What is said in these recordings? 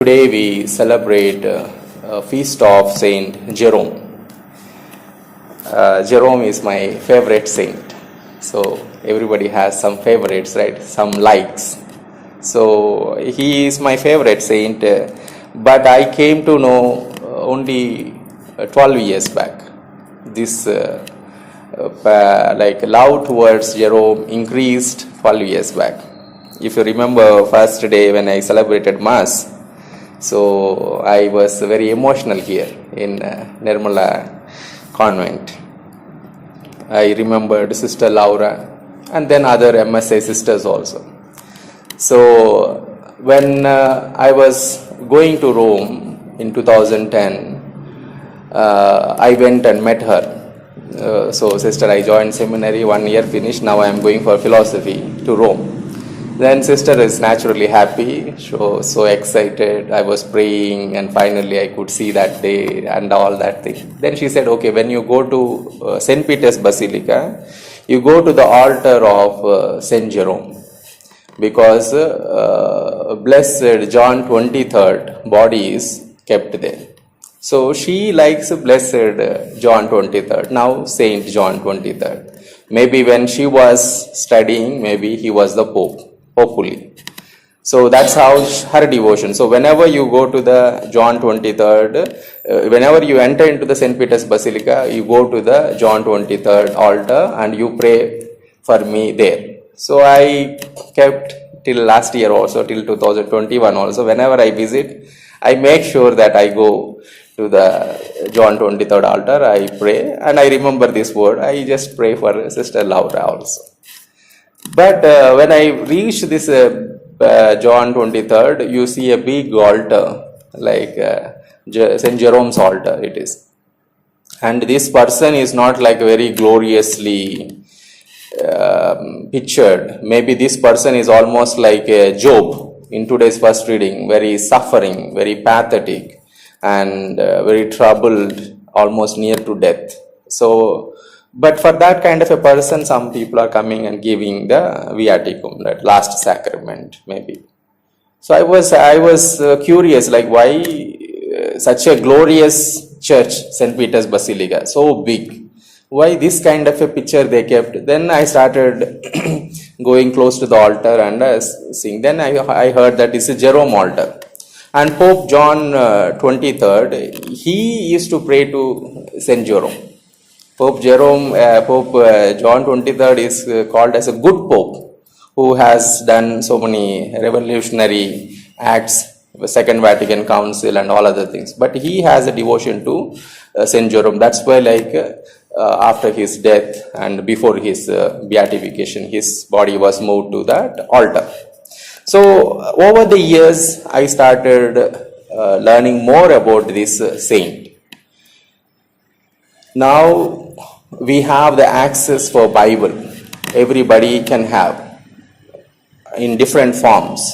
Today we celebrate a feast of Saint Jerome. Jerome is my favorite saint. So everybody has some favorites, right? Some likes. So he is my favorite saint, but I came to know only 12 years back. This love towards Jerome increased 12 years back. If you remember first day when I celebrated Mass, so I was very emotional here in Nirmala convent. I remembered Sister Laura and then other MSA sisters also. So when I was going to Rome in 2010, I went and met her. So sister, I joined seminary, 1 year finished, now I am going for philosophy to Rome. Then sister is naturally happy, so excited. I was praying and finally I could see that day and all that thing. Then she said, okay, when you go to St. Peter's Basilica, you go to the altar of St. Jerome, because blessed John 23rd body is kept there. So she likes blessed John 23rd, now Saint John 23rd. Maybe when she was studying, maybe he was the Pope. Hopefully. So that's how her devotion. So whenever you go to the John 23rd, whenever you enter into the St. Peter's Basilica, you go to the John 23rd altar and you pray for me there. So I kept till last year also, till 2021 also, whenever I visit, I make sure that I go to the John 23rd altar, I pray, and I remember this word, I just pray for Sister Laura also. But when I reached this John 23rd, you see a big altar, like St. Jerome's altar it is. And this person is not like very gloriously pictured. Maybe this person is almost like Job in today's first reading, very suffering, very pathetic, and very troubled, almost near to death. So, but for that kind of a person, some people are coming and giving the viaticum, that last sacrament, maybe. So I was curious, like why such a glorious church, St. Peter's Basilica, so big. Why this kind of a picture they kept? Then I started going close to the altar and seeing. Then I heard that it's a Jerome altar. And Pope John 23rd, he used to pray to St. Jerome. Pope Jerome, Pope John 23rd is called as a good Pope, who has done so many revolutionary acts, Second Vatican Council and all other things. But he has a devotion to St. Jerome. That's why after his death and before his beatification, his body was moved to that altar. So over the years, I started learning more about this saint. Now we have the access for Bible. Everybody can have in different forms.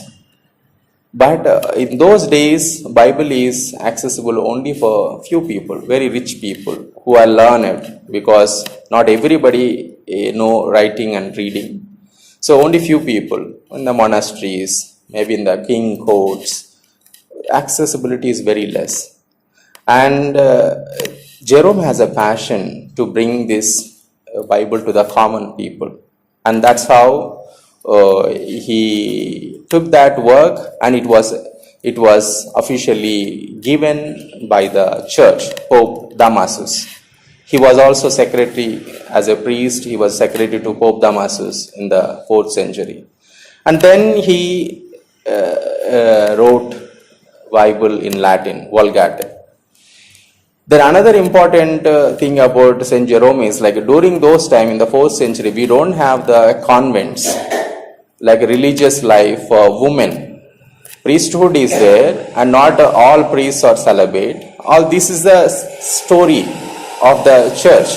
But in those days, Bible is accessible only for few people, very rich people who are learned, because not everybody know writing and reading. So only few people in the monasteries, maybe in the king courts, accessibility is very less. And Jerome has a passion to bring this Bible to the common people, and that's how he took that work, and it was officially given by the church, Pope Damasus. He was also secretary, as a priest, he was secretary to Pope Damasus in the 4th century. And then he wrote Bible in Latin, Vulgate. Then another important thing about St. Jerome is, like during those time in the 4th century, we don't have the convents, like religious life for women. Priesthood is there and not all priests are celibate. All this is the story of the church.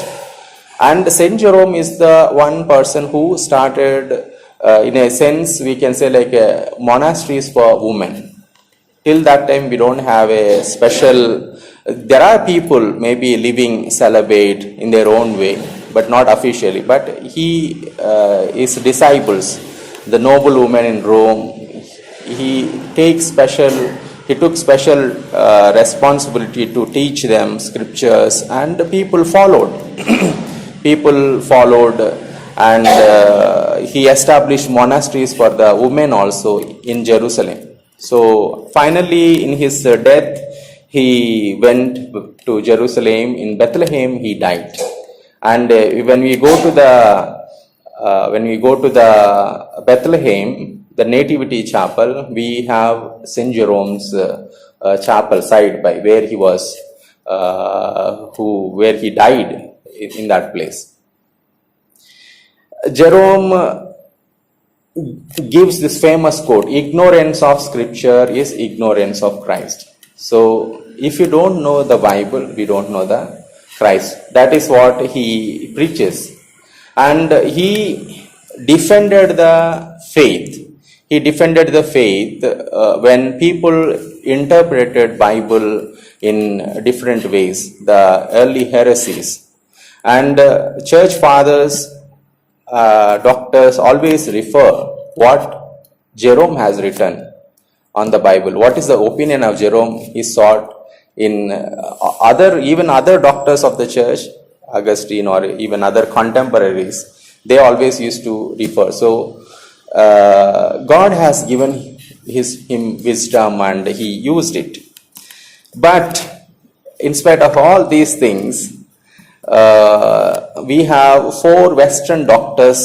And St. Jerome is the one person who started, in a sense, we can say like monasteries for women. Till that time, we don't have a special. There are people maybe living celibate in their own way, but not officially. But his disciples, the noble women in Rome, he takes special he took special responsibility to teach them scriptures, and people followed. People followed, and he established monasteries for the women also in Jerusalem. So finally, in his death, he went to Jerusalem. In Bethlehem, he died. And when we go to the Bethlehem, the Nativity Chapel, we have Saint Jerome's chapel side by where he was, where he died in that place. Jerome gives this famous quote: "Ignorance of Scripture is ignorance of Christ." So, if you don't know the Bible, we don't know the Christ. That is what he preaches. And he defended the faith. He defended the faith when people interpreted Bible in different ways, the early heresies. And church fathers, doctors always refer what Jerome has written on the Bible. What is the opinion of Jerome? He sought in even other doctors of the church, Augustine or even other contemporaries. They always used to refer. So God has given him wisdom and he used it. But in spite of all these things, we have 4 Western doctors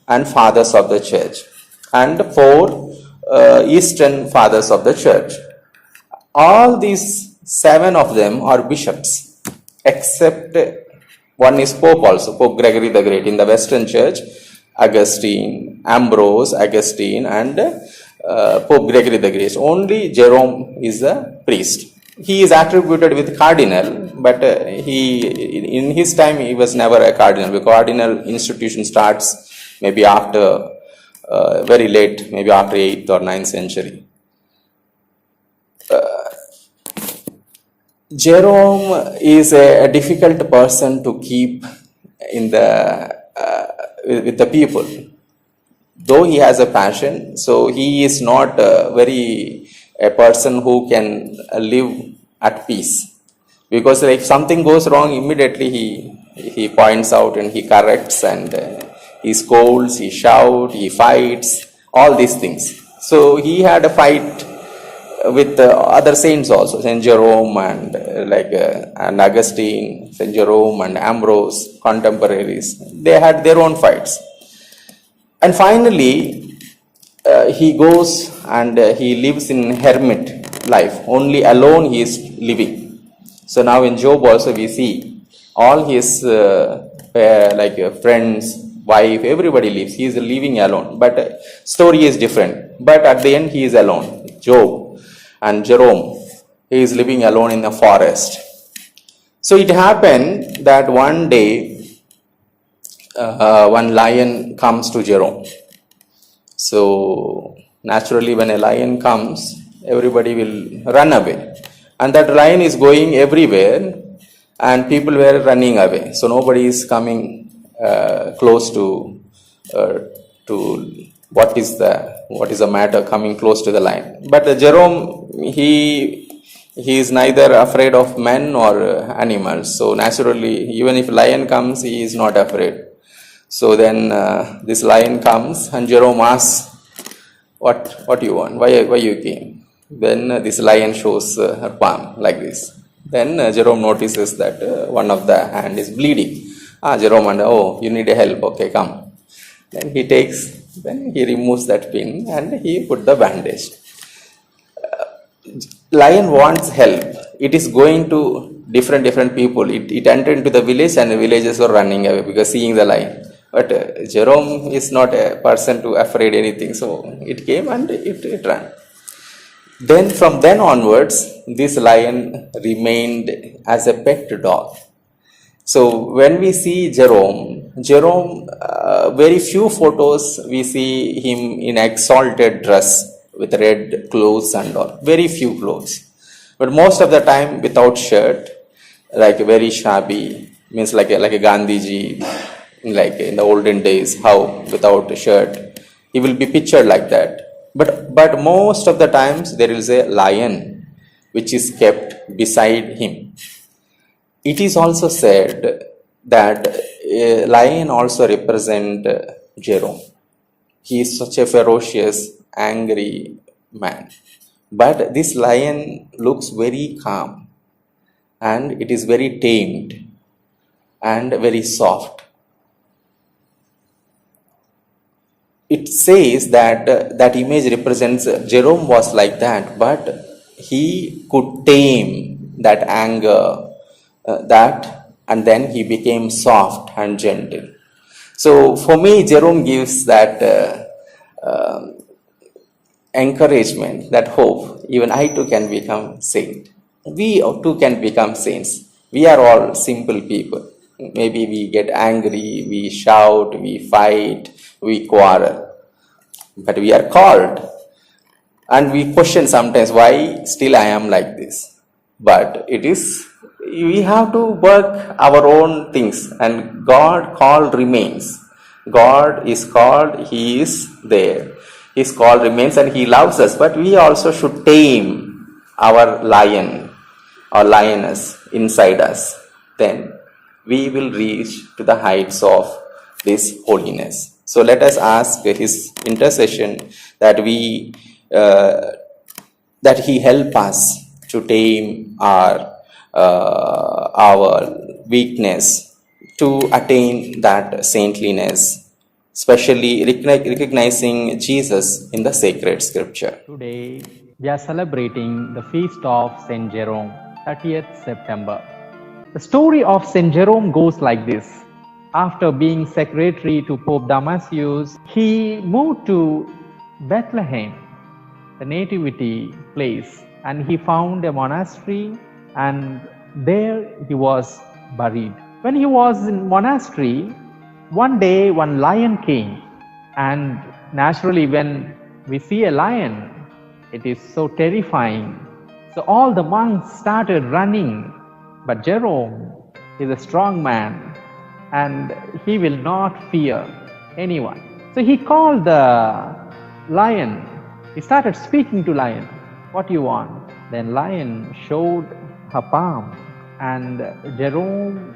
and fathers of the church, and 4 Eastern fathers of the church. All these 7 of them are bishops, except one is Pope also, Pope Gregory the Great. In the Western church, Augustine, Ambrose, Augustine, and Pope Gregory the Great. Only Jerome is a priest. He is attributed with cardinal, but in his time he was never a cardinal. The cardinal institution starts maybe after very late, maybe after 8th or 9th century. Jerome is a difficult person to keep in with the people. Though he has a passion, so he is not a person who can live at peace. Because if something goes wrong, immediately he points out and he corrects, and he scolds, he shouts, he fights, all these things. So he had a fight with other saints also, Saint Jerome and and Augustine, Saint Jerome and Ambrose, contemporaries. They had their own fights. And finally, he goes and he lives in hermit life. Only alone he is living. So now in Job also we see all his friends, wife, everybody lives. He is living alone. But story is different. But at the end he is alone. Job and Jerome, he is living alone in the forest. So it happened that one day one lion comes to Jerome. So naturally when a lion comes, everybody will run away. And that lion is going everywhere and people were running away. So nobody is coming close to what is the matter, coming close to the lion. But Jerome, he is neither afraid of men or animals. So naturally, even if lion comes, he is not afraid. So then this lion comes and Jerome asks, what do you want? Why you came? Then this lion shows her palm like this. Then Jerome notices that one of the hand is bleeding. Jerome, and you need help. Okay, come. Then he removes that pin and he put the bandage. Lion wants help. It is going to different people. It entered into the village and the villagers were running away because seeing the lion. But Jerome is not a person to afraid anything. So it came and it ran. Then from then onwards, this lion remained as a pet dog. So when we see Jerome, very few photos we see him in exalted dress with red clothes and all. Very few clothes. But most of the time without shirt, like very shabby, means like a Gandhiji, like in the olden days, how without a shirt. He will be pictured like that. But most of the times there is a lion which is kept beside him. It is also said that a lion also represents Jerome. He is such a ferocious, angry man. But this lion looks very calm, and it is very tamed and very soft. It says that that image represents Jerome was like that, but he could tame that anger, and then he became soft and gentle. So for me, Jerome gives that encouragement, that hope. Even I too can become saint. We too can become saints. We are all simple people. Maybe we get angry, we shout, we fight, we quarrel. But we are called. And we question sometimes why still I am like this. But we have to work our own things, and God called remains. God is called, He is there. His call remains and He loves us, but we also should tame our lion or lioness inside us. Then we will reach to the heights of this holiness. So let us ask His intercession that that He help us to tame our weakness, to attain that saintliness, especially recognizing Jesus in the sacred scripture. Today we are celebrating the feast of Saint Jerome, 30th September. The story of Saint Jerome goes like this. After being secretary to Pope Damasus, he moved to Bethlehem, the nativity place, and he found a monastery, and there he was buried. When he was in monastery, one day one lion came, and naturally when we see a lion, it is so terrifying. So all the monks started running, but Jerome is a strong man and he will not fear anyone. So he called the lion. He started speaking to lion. What do you want? Then lion showed her palm, and Jerome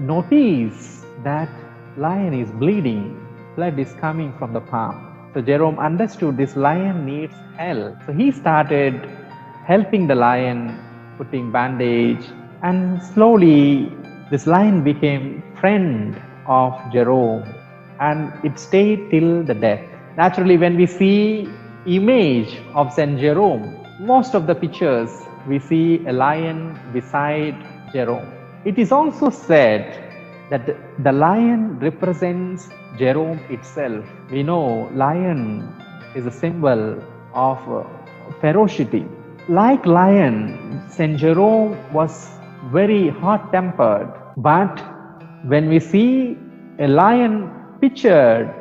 noticed that lion is bleeding. Blood is coming from the palm. So Jerome understood this lion needs help. So he started helping the lion, putting bandage, and slowly this lion became friend of Jerome, and it stayed till the death. Naturally, when we see image of Saint Jerome, most of the pictures we see a lion beside Jerome. It is also said that the lion represents Jerome itself. We know lion is a symbol of ferocity. Like lion, Saint Jerome was very hot-tempered, but when we see a lion pictured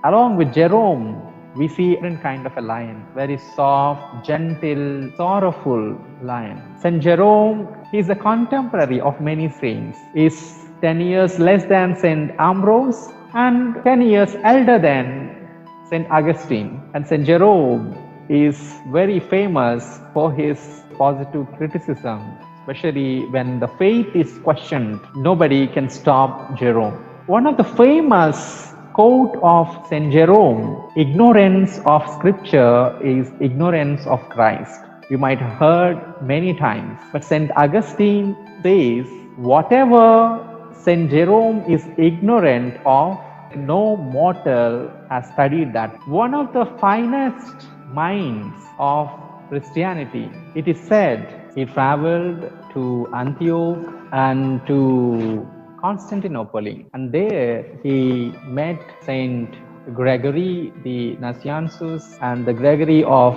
along with Jerome, we see a different kind of a lion, very soft, gentle, sorrowful lion. Saint Jerome is a contemporary of many saints. He is 10 years less than Saint Ambrose and 10 years elder than Saint Augustine. And Saint Jerome is very famous for his positive criticism, especially when the faith is questioned. Nobody can stop Jerome. One of the famous quote of Saint Jerome, ignorance of scripture is ignorance of Christ. You might have heard many times, but Saint Augustine says, whatever Saint Jerome is ignorant of, no mortal has studied that. One of the finest minds of Christianity, it is said, he traveled to Antioch and to Constantinople, and there he met Saint Gregory the Nazianzus and the Gregory of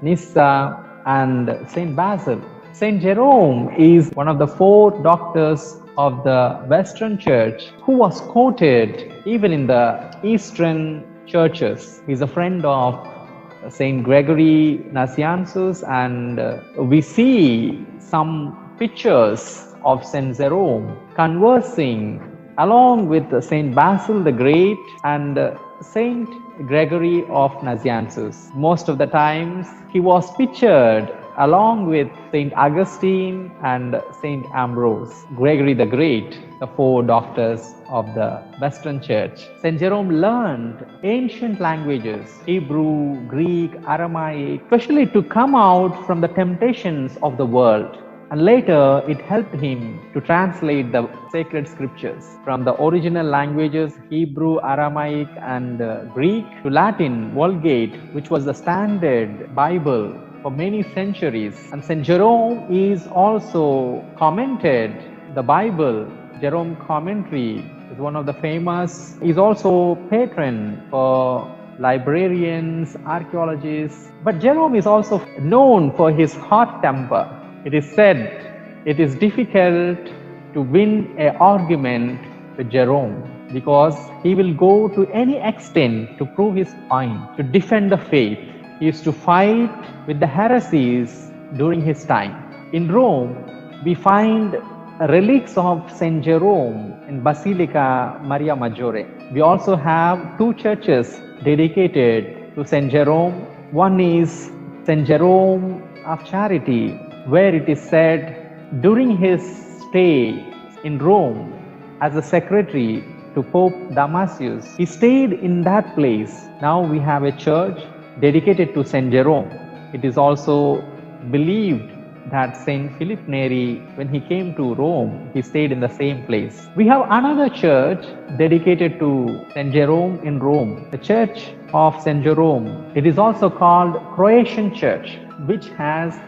Nyssa and Saint Basil. Saint Jerome is one of the 4 doctors of the Western Church who was quoted even in the Eastern churches. He is a friend of Saint Gregory Nazianzus, and we see some pictures of Saint Jerome conversing along with Saint Basil the Great and Saint Gregory of Nazianzus. Most of the times he was pictured along with Saint Augustine and Saint Ambrose, Gregory the Great, the four doctors of the Western Church. Saint Jerome learned ancient languages, Hebrew, Greek, Aramaic, especially to come out from the temptations of the world. And later, it helped him to translate the sacred scriptures from the original languages, Hebrew, Aramaic, and Greek, to Latin, Vulgate, which was the standard Bible for many centuries. And St. Jerome is also commented the Bible. Jerome commentary is one of the famous. He's also patron for librarians, archaeologists. But Jerome is also known for his hot temper. It is said it is difficult to win an argument with Jerome because he will go to any extent to prove his point, to defend the faith. He used to fight with the heresies during his time. In Rome, we find relics of Saint Jerome in Basilica Maria Maggiore. We also have two churches dedicated to Saint Jerome. One is Saint Jerome of Charity, where it is said during his stay in Rome as a secretary to Pope Damasus, he stayed in that place. Now we have a church dedicated to Saint Jerome. It is also believed that Saint Philip Neri, when he came to Rome, he stayed in the same place. We have another church dedicated to Saint Jerome in Rome, the Church of Saint Jerome. It is also called Croatian Church, which has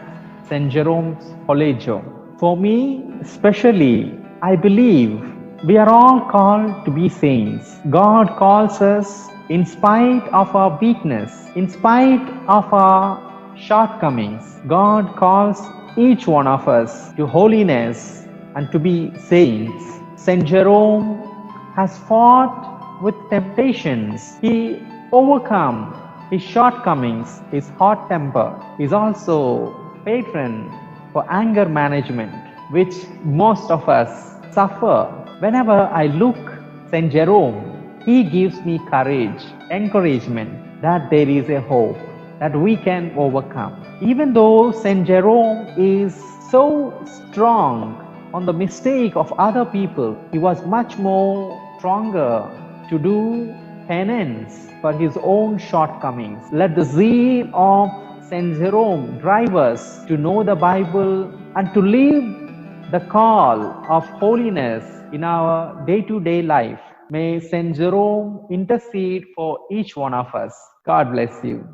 Saint Jerome's Collegio. For me, especially, I believe we are all called to be saints. God calls us in spite of our weakness, in spite of our shortcomings. God calls each one of us to holiness and to be saints. Saint Jerome has fought with temptations. He overcome his shortcomings, his hot temper. He is also patron for anger management, which most of us suffer. Whenever I look Saint Jerome, he gives me courage, encouragement that there is a hope, that we can overcome. Even though Saint Jerome is so strong on the mistake of other people, he was much more stronger to do penance for his own shortcomings. Let the zeal of Saint Jerome drive us to know the Bible and to live the call of holiness in our day-to-day life. May Saint Jerome intercede for each one of us. God bless you.